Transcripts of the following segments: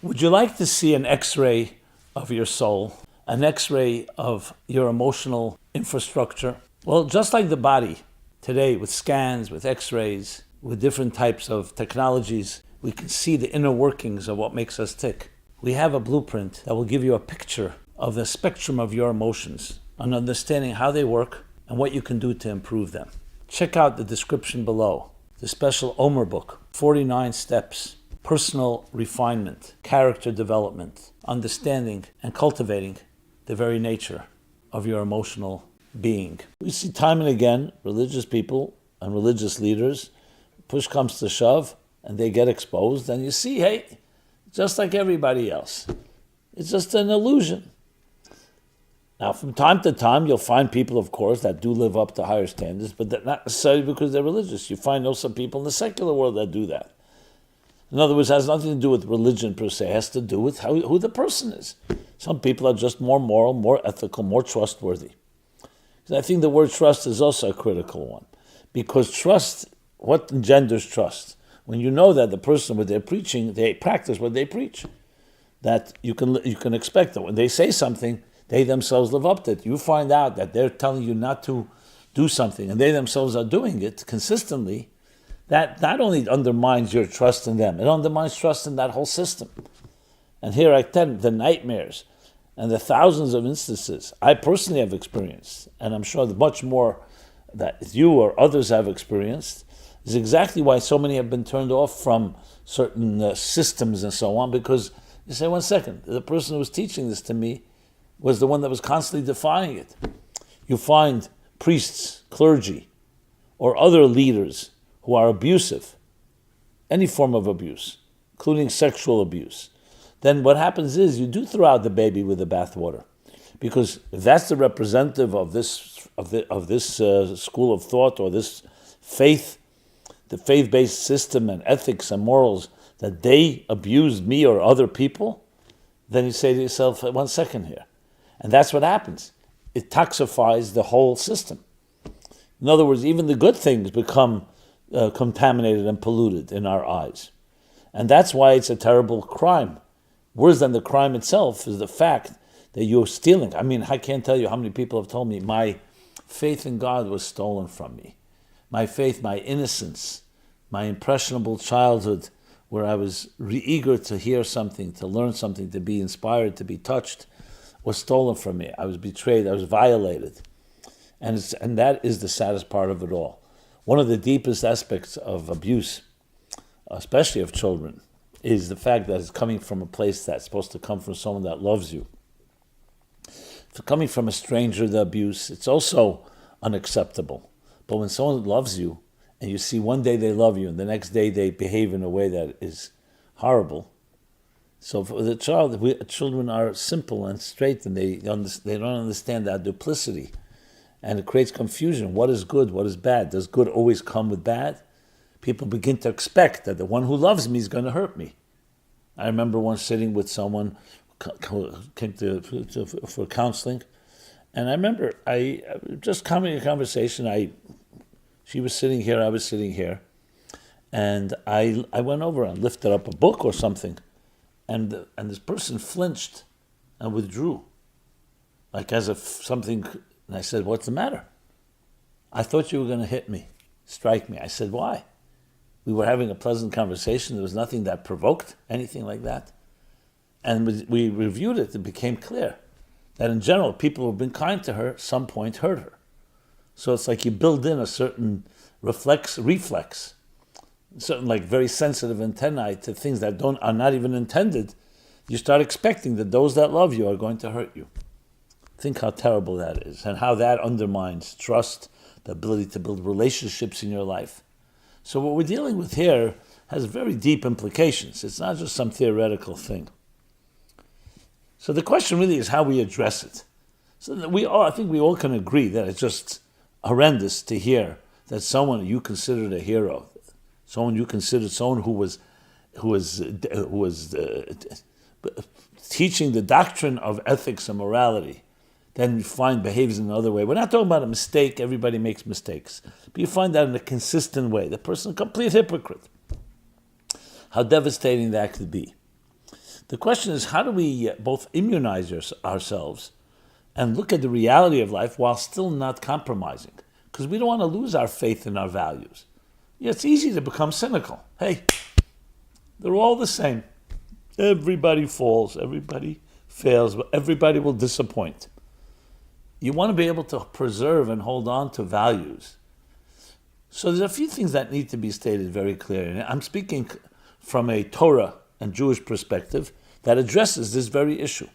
Would you like to see an X-ray of your soul, an X-ray of your emotional infrastructure? Well, just like the body, today with scans, with X-rays, with different types of technologies, we can see the inner workings of what makes us tick. We have a blueprint that will give you a picture of the spectrum of your emotions, an understanding how they work and what you can do to improve them. Check out the description below, the special Omer book, 49 steps, personal refinement, character development, understanding and cultivating the very nature of your emotional being. We see time and again religious people and religious leaders, push comes to shove, and they get exposed, and you see, hey, just like everybody else. It's just an illusion. Now, from time to time, you'll find people, of course, that do live up to higher standards, but that's not necessarily because they're religious. You find also people in the secular world that do that. In other words, it has nothing to do with religion per se. It has to do with who the person is. Some people are just more moral, more ethical, more trustworthy. And I think the word trust is also a critical one, because trust, what engenders trust? When you know that the person, what they're preaching, they practice what they preach, that you can expect that when they say something, they themselves live up to it. You find out that they're telling you not to do something, and they themselves are doing it consistently. That not only undermines your trust in them, it undermines trust in that whole system. And here I tell you, the nightmares and the thousands of instances I personally have experienced, and I'm sure much more that you or others have experienced, is exactly why so many have been turned off from certain systems and so on, because you say, 1 second, the person who was teaching this to me was the one that was constantly defying it. You find priests, clergy, or other leaders who are abusive, any form of abuse, including sexual abuse. Then what happens is you do throw out the baby with the bathwater, because if that's the representative of this school of thought or this faith, the faith-based system and ethics and morals, that they abused me or other people, then you say to yourself, 1 second here. And that's what happens. It toxifies the whole system. In other words, even the good things become contaminated and polluted in our eyes. And that's why it's a terrible crime. Worse than the crime itself is the fact that you're stealing. I mean, I can't tell you how many people have told me, my faith in God was stolen from me. My faith, my innocence, my impressionable childhood, where I was eager to hear something, to learn something, to be inspired, to be touched, was stolen from me. I was betrayed, I was violated. And that is the saddest part of it all. One of the deepest aspects of abuse, especially of children, is the fact that it's coming from a place that's supposed to come from someone that loves you. If it's coming from a stranger, the abuse, it's also unacceptable. But when someone loves you, and you see one day they love you, and the next day they behave in a way that is horrible. So for the child, children are simple and straight, and they don't understand that duplicity. And it creates confusion. What is good? What is bad? Does good always come with bad? People begin to expect that the one who loves me is going to hurt me. I remember once sitting with someone who came for counseling, and I remember I just having a conversation. She was sitting here, I was sitting here, and I went over and lifted up a book or something, and this person flinched and withdrew, like as if something. And I said, "What's the matter?" "I thought you were going to hit me, strike me." I said, "Why?" We were having a pleasant conversation. There was nothing that provoked anything like that. And we reviewed it. It became clear that in general, people who have been kind to her at some point hurt her. So it's like you build in a certain reflex, certain like very sensitive antennae to things that are not even intended. You start expecting that those that love you are going to hurt you. Think how terrible that is, and how that undermines trust, the ability to build relationships in your life. So what we're dealing with here has very deep implications. It's not just some theoretical thing. So the question really is how we address it. So that I think we all can agree that it's just horrendous to hear that someone you considered a hero, someone who was teaching the doctrine of ethics and morality, then you find behaves in another way. We're not talking about a mistake. Everybody makes mistakes. But you find that in a consistent way. The person is a complete hypocrite. How devastating that could be. The question is, how do we both immunize ourselves and look at the reality of life while still not compromising? Because we don't want to lose our faith in our values. Yeah, it's easy to become cynical. Hey, they're all the same. Everybody falls, everybody fails, everybody will disappoint. You want to be able to preserve and hold on to values. So there's a few things that need to be stated very clearly. I'm speaking from a Torah and Jewish perspective that addresses this very issue.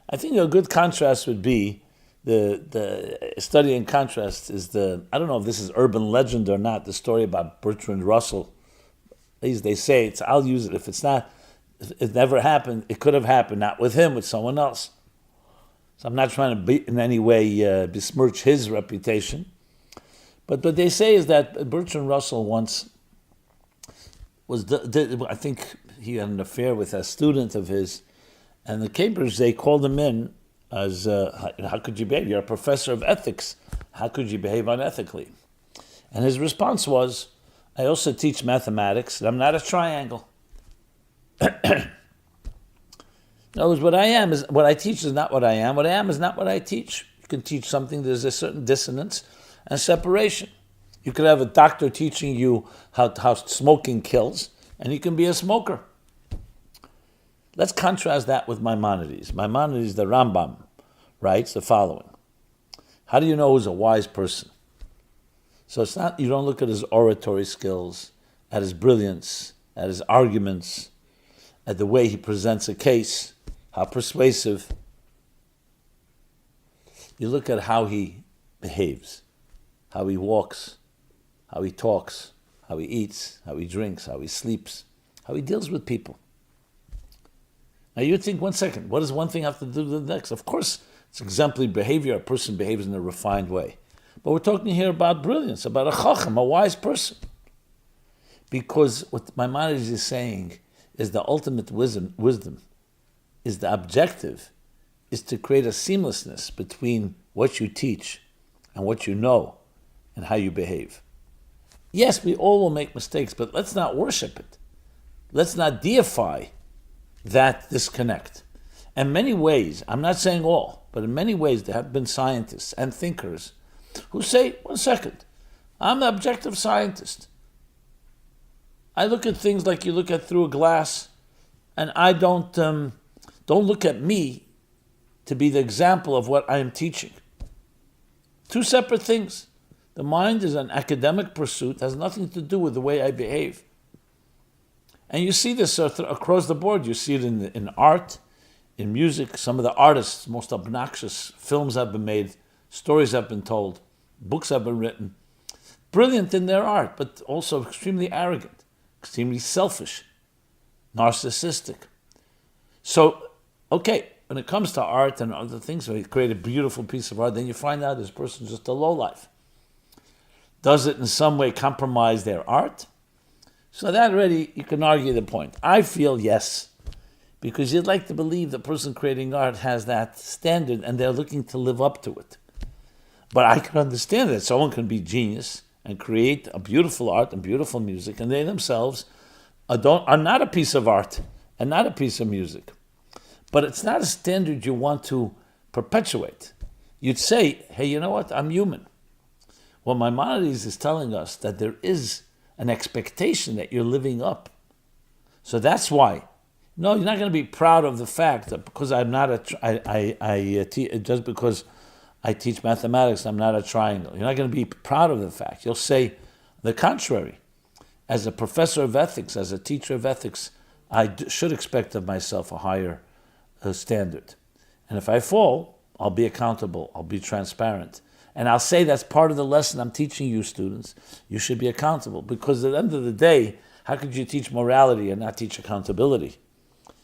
I think a good contrast would be the study in contrast is I don't know if this is urban legend or not, the story about Bertrand Russell. They say I'll use it. If it's not, it never happened, it could have happened, not with him, with someone else. So I'm not trying to in any way besmirch his reputation. But what they say is that Bertrand Russell once I think he had an affair with a student of his, and the Cambridge, they called him in as, how could you behave? You're a professor of ethics. How could you behave unethically? And his response was, I also teach mathematics, and I'm not a triangle. In other words, what I teach is not what I am. What I am is not what I teach. You can teach something, there's a certain dissonance and separation. You could have a doctor teaching you how smoking kills, and you can be a smoker. Let's contrast that with Maimonides. Maimonides, the Rambam, writes the following. How do you know who's a wise person? So it's not, you don't look at his oratory skills, at his brilliance, at his arguments, at the way he presents a case, how persuasive. You look at how he behaves, how he walks, how he talks, how he eats, how he drinks, how he sleeps, how he deals with people. Now you think, 1 second, what does one thing have to do with the next? Of course, it's exemplary behavior. A person behaves in a refined way. But we're talking here about brilliance, about a chacham, a wise person. Because what Maimonides is saying is the ultimate wisdom is the objective, is to create a seamlessness between what you teach and what you know and how you behave. Yes, we all will make mistakes, but let's not worship it. Let's not deify that disconnect. In many ways, I'm not saying all, but in many ways there have been scientists and thinkers who say, 1 second, I'm the objective scientist. I look at things like you look at through a glass, and I don't look at me to be the example of what I am teaching. Two separate things. The mind is an academic pursuit, has nothing to do with the way I behave. And you see this across the board. You see it in art, in music. Some of the artists, most obnoxious films have been made, stories have been told, books have been written. Brilliant in their art, but also extremely arrogant, extremely selfish, narcissistic. So, okay, when it comes to art and other things, when you create a beautiful piece of art, then you find out this person's just a lowlife. Does it in some way compromise their art? So that already, you can argue the point. I feel yes, because you'd like to believe the person creating art has that standard and they're looking to live up to it. But I can understand that someone can be genius and create a beautiful art and beautiful music, and they themselves are not a piece of art and not a piece of music. But it's not a standard you want to perpetuate. You'd say, hey, you know what? I'm human. Well, Maimonides is telling us that there is an expectation that you're living up. So that's why. No, you're not going to be proud of the fact that because I'm not just because I teach mathematics, I'm not a triangle. You're not going to be proud of the fact. You'll say the contrary. As a professor of ethics, as a teacher of ethics, I should expect of myself a higher standard. And if I fall, I'll be accountable. I'll be transparent. And I'll say that's part of the lesson I'm teaching you students. You should be accountable. Because at the end of the day, how could you teach morality and not teach accountability?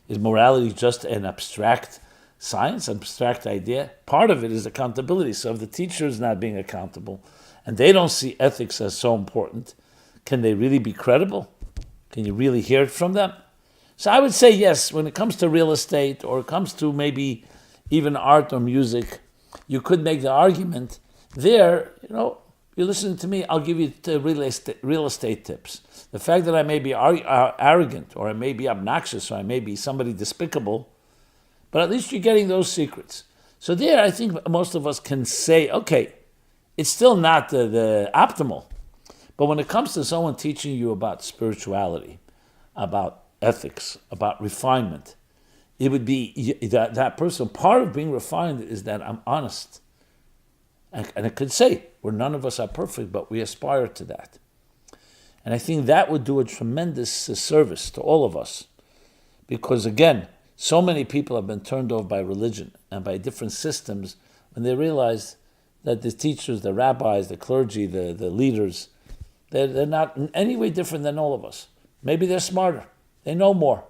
Is morality just an abstract science, an abstract idea? Part of it is accountability. So if the teacher is not being accountable and they don't see ethics as so important, can they really be credible? Can you really hear it from them? So I would say yes, when it comes to real estate or it comes to maybe even art or music, you could make the argument there, You listen to me, I'll give you real estate tips. The fact that I may be arrogant, or I may be obnoxious, or I may be somebody despicable, but at least you're getting those secrets. So there, I think most of us can say, okay, it's still not the optimal, but when it comes to someone teaching you about spirituality, about ethics, about refinement, it would be that person. Part of being refined is that I'm honest. And it could say, where none of us are perfect, but we aspire to that. And I think that would do a tremendous service to all of us. Because again, so many people have been turned off by religion and by different systems when they realize that the teachers, the rabbis, the clergy, the leaders, they're not in any way different than all of us. Maybe they're smarter. They know more.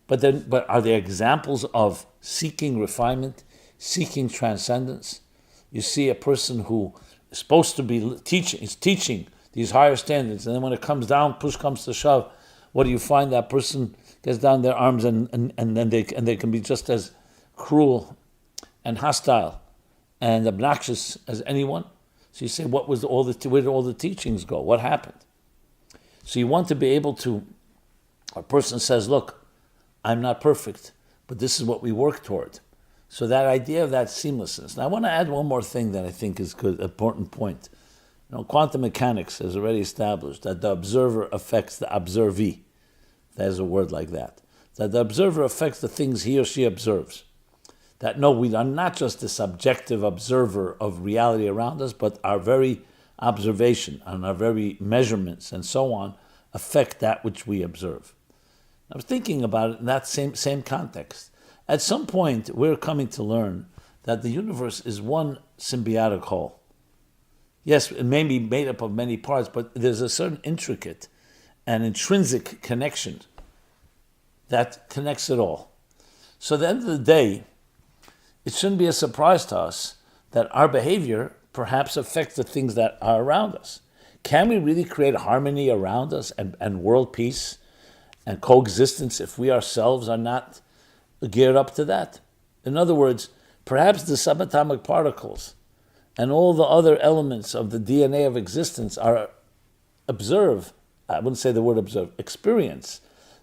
But are they examples of seeking refinement, seeking transcendence? You see a person who is supposed to be teaching these higher standards, and then when it comes down, push comes to shove, what do you find? That person gets down their arms and then they can be just as cruel and hostile and obnoxious as anyone. So you say, where did all the teachings go? What happened? So you want to be able to, a person says, look, I'm not perfect, but this is what we work toward. So that idea of that seamlessness. Now I want to add one more thing that I think is good, important point. Quantum mechanics has already established that the observer affects the observee. There's a word like that. That the observer affects the things he or she observes. That no, we are not just the subjective observer of reality around us, but our very observation and our very measurements and so on affect that which we observe. I was thinking about it in that same context. At some point, we're coming to learn that the universe is one symbiotic whole. Yes, it may be made up of many parts, but there's a certain intricate and intrinsic connection that connects it all. So at the end of the day, it shouldn't be a surprise to us that our behavior perhaps affects the things that are around us. Can we really create harmony around us and world peace and coexistence if we ourselves are not geared up to that? In other words, perhaps the subatomic particles and all the other elements of the DNA of existence are experience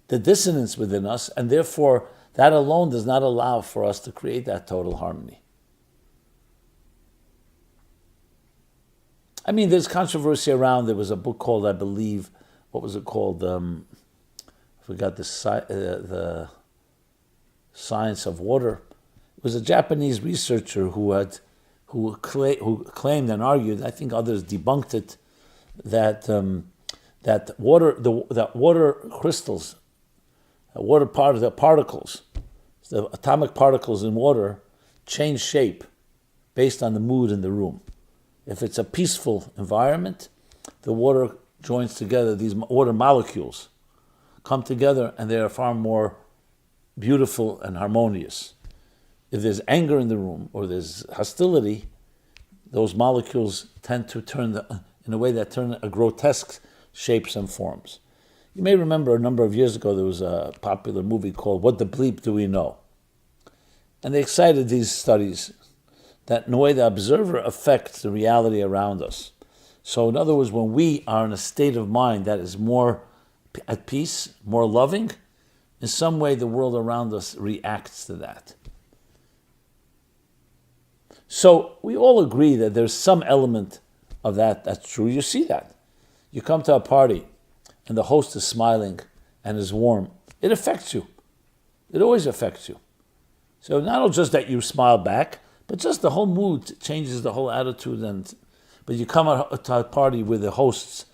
the dissonance within us, and therefore that alone does not allow for us to create that total harmony. I mean, there's controversy around, there was a book called, I believe, what was it called? I forgot the Science of Water. It was a Japanese researcher who claimed and argued, I think others debunked it, that water crystals, the particles, the atomic particles in water change shape based on the mood in the room. If it's a peaceful environment, the water joins together, these water molecules come together and they are far more beautiful and harmonious. If there's anger in the room or there's hostility, those molecules tend to turn in a way that turn a grotesque shapes and forms. You may remember a number of years ago there was a popular movie called What the Bleep Do We Know? And they cited these studies that in a way the observer affects the reality around us. So in other words, when we are in a state of mind that is more at peace, more loving, in some way the world around us reacts to that. So we all agree that there's some element of that that's true. You see that. You come to a party and the host is smiling and is warm. It affects you. It always affects you. So not just that you smile back, but just the whole mood changes the whole attitude. But you come to a party with the hosts,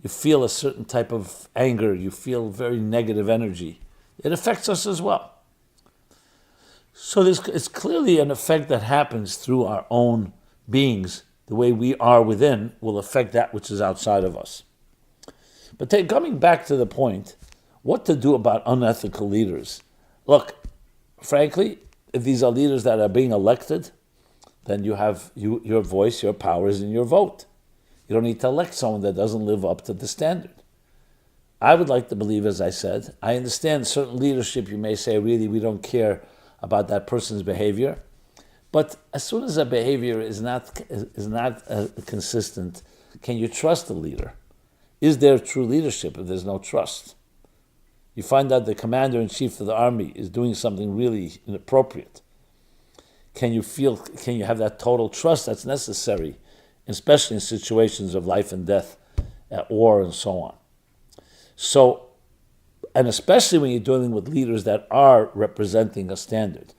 you feel a certain type of anger, you feel very negative energy. It affects us as well. So it's clearly an effect that happens through our own beings. The way we are within will affect that which is outside of us. But coming back to the point, what to do about unethical leaders? Look, frankly, if these are leaders that are being elected, then you have your voice, your power is in your vote. You don't need to elect someone that doesn't live up to the standard. I would like to believe, as I said, I understand certain leadership, you may say, really, we don't care about that person's behavior. But as soon as a behavior is not consistent, can you trust the leader? Is there true leadership if there's no trust? You find out the commander-in-chief of the army is doing something really inappropriate. Can you have that total trust that's necessary, especially in situations of life and death, at war and so on? So, and especially when you're dealing with leaders that are representing a standard.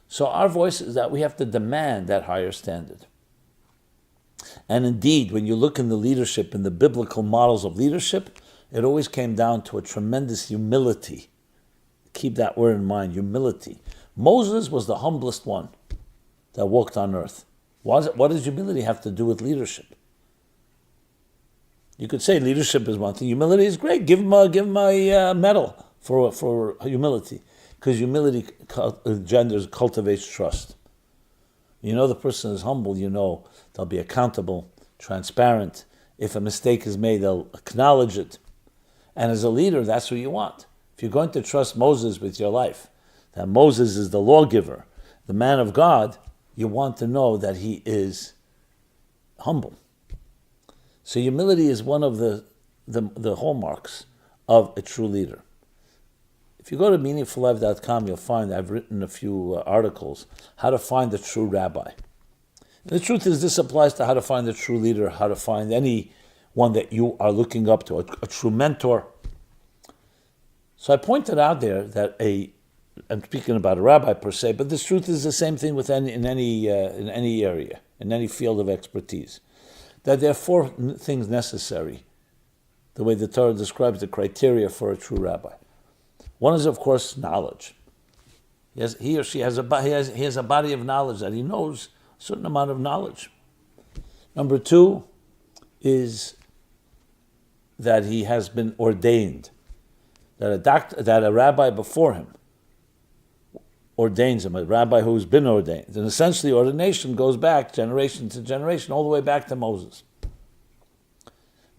So our voice is that we have to demand that higher standard. And indeed, when you look in the leadership, in the biblical models of leadership, it always came down to a tremendous humility. Keep that word in mind, humility. Moses was the humblest one that walked on earth. What does humility have to do with leadership? You could say leadership is one thing. Humility is great. Give him a medal for humility, because humility cultivates trust. You know the person is humble. You know they'll be accountable, transparent. If a mistake is made, they'll acknowledge it. And as a leader, that's what you want. If you're going to trust Moses with your life, that Moses is the lawgiver, the man of God, you want to know that he is humble. So humility is one of the hallmarks of a true leader. If you go to meaningfullife.com, you'll find I've written a few articles, how to find the true rabbi. And the truth is, this applies to how to find a true leader, how to find anyone that you are looking up to, a true mentor. So I pointed out there that I'm speaking about a rabbi per se, but the truth is the same thing in any area, in any field of expertise. That there are four things necessary, the way the Torah describes the criteria for a true rabbi. One is, of course, knowledge. He or she has a body of knowledge, that he knows a certain amount of knowledge. Number two is that he has been ordained, that a rabbi before him ordains him, a rabbi who's been ordained. And essentially ordination goes back generation to generation, all the way back to Moses.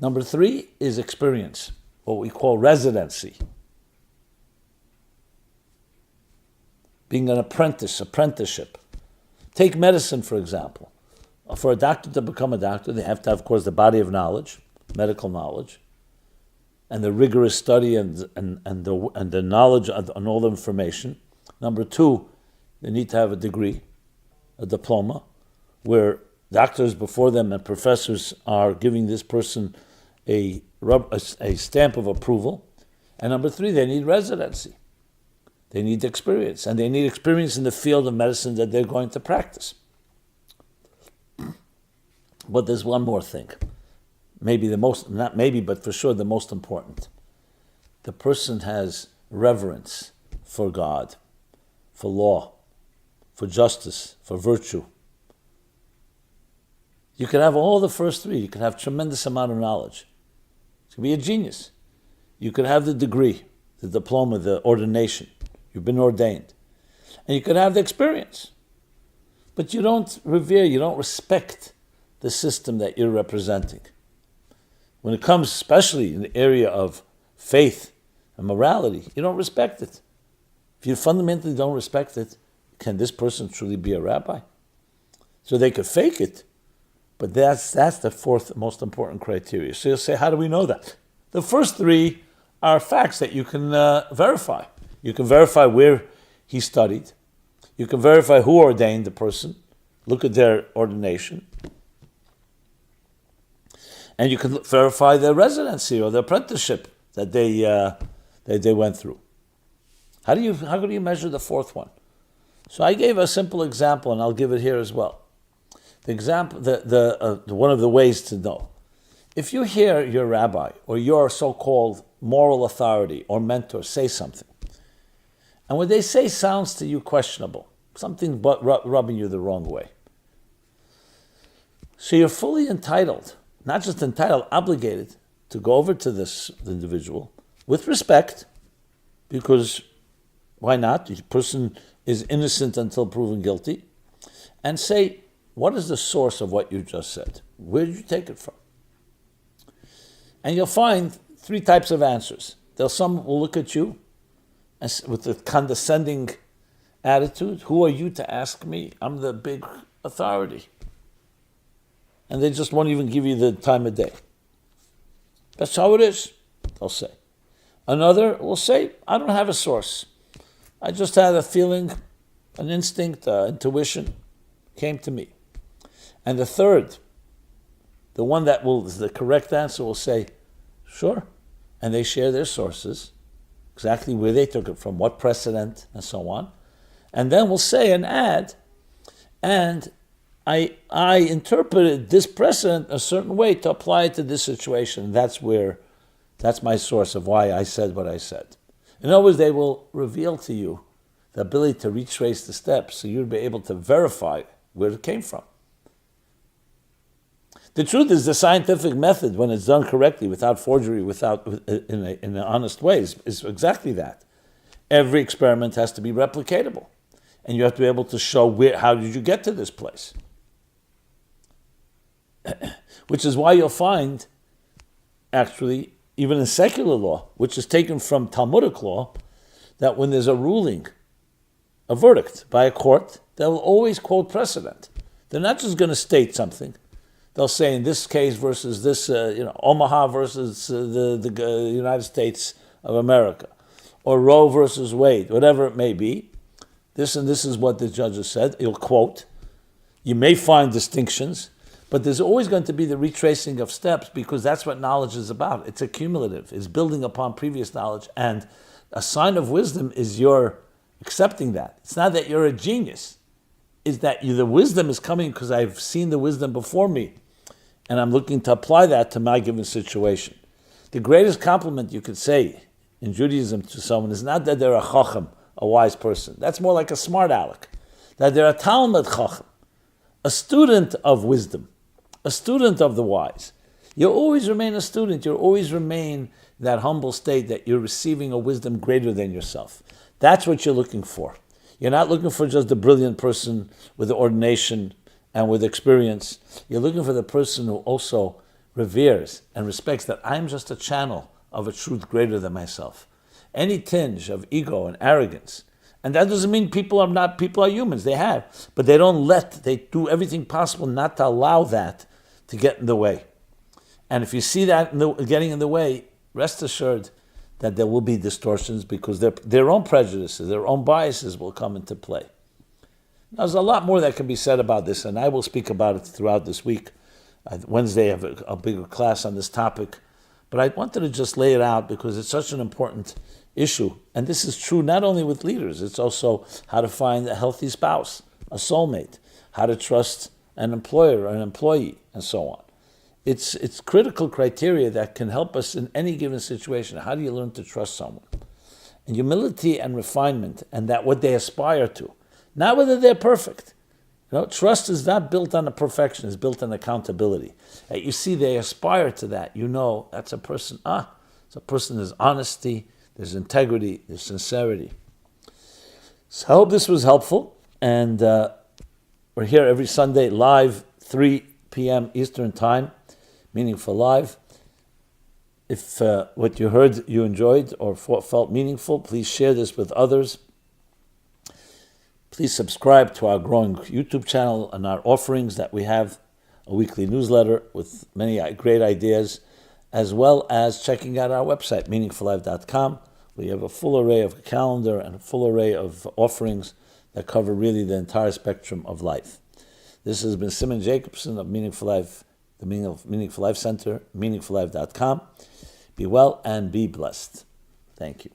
Number three is experience, what we call residency. Being an apprenticeship. Take medicine, for example. For a doctor to become a doctor, they have to have, of course, the body of knowledge, medical knowledge, and the rigorous study and the knowledge on all the information. Number two, they need to have a degree, a diploma, where doctors before them and professors are giving this person a stamp of approval. And number three, they need residency. They need experience, and they need experience in the field of medicine that they're going to practice. But there's one more thing. But for sure the most important. The person has reverence for God, for law, for justice, for virtue. You can have all the first three. You can have tremendous amount of knowledge. You can be a genius. You can have the degree, the diploma, the ordination. You've been ordained. And you can have the experience. But you don't revere, you don't respect the system that you're representing. When it comes, especially in the area of faith and morality, you don't respect it. If you fundamentally don't respect it, can this person truly be a rabbi? So they could fake it, but that's the fourth most important criteria. So you'll say, how do we know that? The first three are facts that you can verify. You can verify where he studied. You can verify who ordained the person. Look at their ordination. And you can verify their residency or their apprenticeship that they went through. How do you measure the fourth one? So I gave a simple example, and I'll give it here as well. The example, one of the ways to know. If you hear your rabbi or your so-called moral authority or mentor say something, and what they say sounds to you questionable, something but rubbing you the wrong way, so you're fully entitled, not just entitled, obligated to go over to this individual with respect, because why not? The person is innocent until proven guilty, and say, what is the source of what you just said? Where did you take it from? And you'll find three types of answers. Some will look at you with a condescending attitude. Who are you to ask me? I'm the big authority. And they just won't even give you the time of day. That's how it is, they'll say. Another will say, I don't have a source. I just had a feeling, an instinct, intuition came to me. And the third, the one that is the correct answer, will say, sure. And they share their sources, exactly where they took it from, what precedent, and so on. And then we'll say and add, and I interpreted this precedent a certain way to apply it to this situation. That's my source of why I said what I said. In other words, they will reveal to you the ability to retrace the steps so you'll be able to verify where it came from. The truth is, the scientific method, when it's done correctly, without forgery, in an honest way, is exactly that. Every experiment has to be replicatable, and you have to be able to show how did you get to this place. Which is why you'll find, actually, even in secular law, which is taken from Talmudic law, that when there's a ruling, a verdict by a court, they'll always quote precedent. They're not just going to state something. They'll say in this case versus this, Omaha versus the United States of America, or Roe versus Wade, whatever it may be. This and this is what the judges said. He'll quote. You may find distinctions, but there's always going to be the retracing of steps because that's what knowledge is about. It's accumulative. It's building upon previous knowledge. And a sign of wisdom is your accepting that. It's not that you're a genius. It's that the wisdom is coming because I've seen the wisdom before me. And I'm looking to apply that to my given situation. The greatest compliment you could say in Judaism to someone is not that they're a chacham, a wise person. That's more like a smart aleck. That they're a talmid chacham, a student of wisdom, a student of the wise. You'll always remain a student. You'll always remain that humble state that you're receiving a wisdom greater than yourself. That's what you're looking for. You're not looking for just a brilliant person with the ordination and with experience. You're looking for the person who also reveres and respects that I'm just a channel of a truth greater than myself. Any tinge of ego and arrogance, and that doesn't mean people are humans, they have, but they do everything possible not to allow that to get in the way. And if you see that getting in the way, rest assured that there will be distortions because their own prejudices, their own biases will come into play. Now, there's a lot more that can be said about this, and I will speak about it throughout this week. Wednesday, I have a bigger class on this topic. But I wanted to just lay it out because it's such an important issue. And this is true not only with leaders, it's also how to find a healthy spouse, a soulmate, how to trust an employer or an employee, and so on. It's critical criteria that can help us in any given situation. How do you learn to trust someone? And humility and refinement, and that what they aspire to. Not whether they're perfect. Trust is not built on a perfection, it's built on accountability. And you see they aspire to that. You know that's a person, it's a person, there's honesty, there's integrity, there's sincerity. So I hope this was helpful. And we're here every Sunday live, 3 p.m. Eastern Time, Meaningful Live. If what you heard you enjoyed or felt meaningful, please share this with others. Please subscribe to our growing YouTube channel and our offerings that we have, a weekly newsletter with many great ideas, as well as checking out our website, meaningfullife.com. We have a full array of calendar and a full array of offerings that cover really the entire spectrum of life. This has been Simon Jacobson of Meaningful Life, the Meaningful Life Center, meaningfullife.com. Be well and be blessed. Thank you.